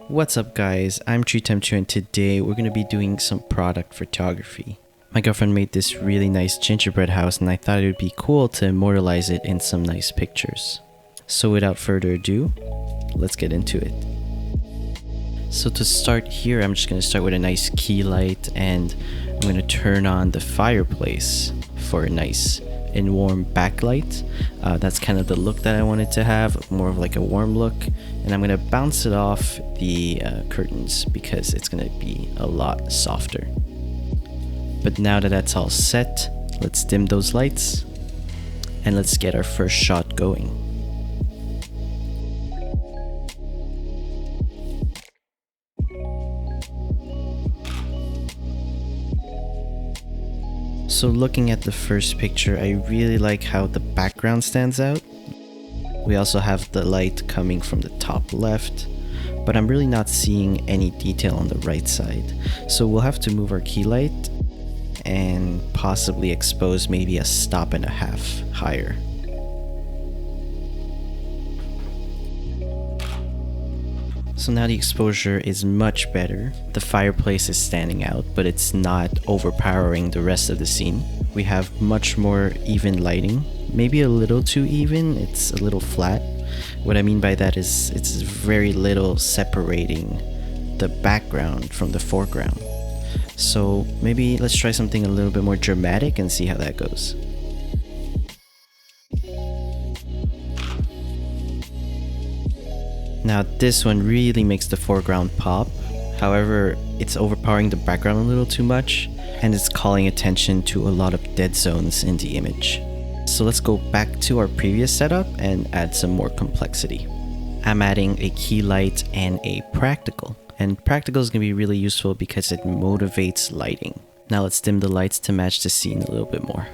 What's up guys, I'm Treetemchu and today we're going to be doing some product photography. My girlfriend made this really nice gingerbread house and I thought it would be cool to immortalize it in some nice pictures. So without further ado, let's get into it. So to start here, I'm just going to start with a nice key light and I'm going to turn on the fireplace for a nice and warm backlight. That's kind of the look that I wanted to have, more of like a warm look. And I'm gonna bounce it off the curtains because it's gonna be a lot softer. But now that that's all set, let's dim those lights and let's get our first shot going. So looking at the first picture, I really like how the background stands out. We also have the light coming from the top left, but I'm really not seeing any detail on the right side. So we'll have to move our key light and possibly expose maybe a stop and a half higher. So now the exposure is much better. The fireplace is standing out, but it's not overpowering the rest of the scene. We have much more even lighting. Maybe a little too even, it's a little flat. What I mean by that is it's very little separating the background from the foreground. So maybe let's try something a little bit more dramatic and see how that goes. Now this one really makes the foreground pop. However, it's overpowering the background a little too much and it's calling attention to a lot of dead zones in the image. So let's go back to our previous setup and add some more complexity. I'm adding a key light and a practical. And practical is going to be really useful because it motivates lighting. Now let's dim the lights to match the scene a little bit more.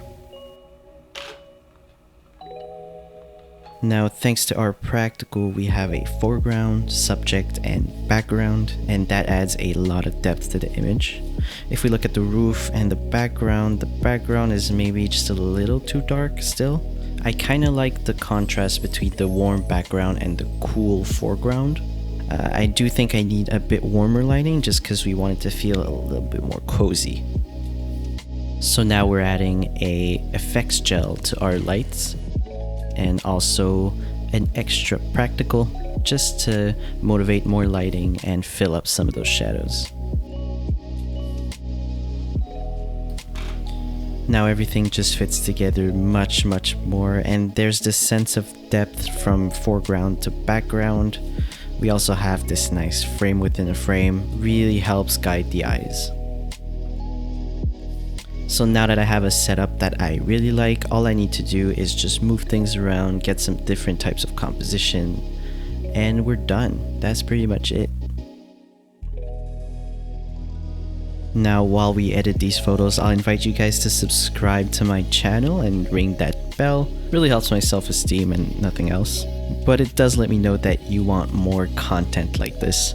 Now thanks to our practical, we have a foreground, subject, and background, and that adds a lot of depth to the image. If we look at the roof and the background is maybe just a little too dark still. I kind of like the contrast between the warm background and the cool foreground. I do think I need a bit warmer lighting just because we want it to feel a little bit more cozy. So now we're adding a effects gel to our lights and also an extra practical just to motivate more lighting and fill up some of those shadows. Now everything just fits together much more, and there's this sense of depth from foreground to background. We also have this nice frame within a frame, really helps guide the eyes. So now that I have a setup that I really like, all I need to do is just move things around, get some different types of composition, and we're done. That's pretty much it. Now while we edit these photos, I'll invite you guys to subscribe to my channel and ring that bell. Really helps my self-esteem and nothing else. But it does let me know that you want more content like this.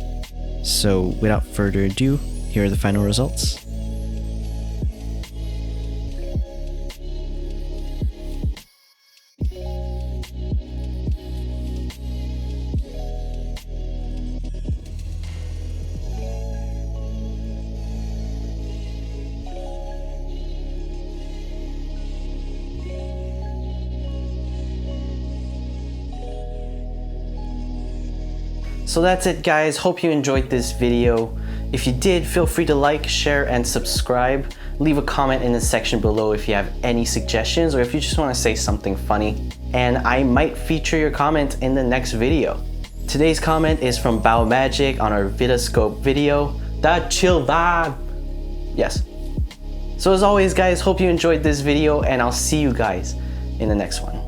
So without further ado, here are the final results. So that's it guys, hope you enjoyed this video. If you did, feel free to like, share, and subscribe. Leave a comment in the section below if you have any suggestions or if you just want to say something funny. And I might feature your comment in the next video. Today's comment is from Bao Magic on our Vitascope video, The Chill Vibe. Yes. So as always guys, hope you enjoyed this video and I'll see you guys in the next one.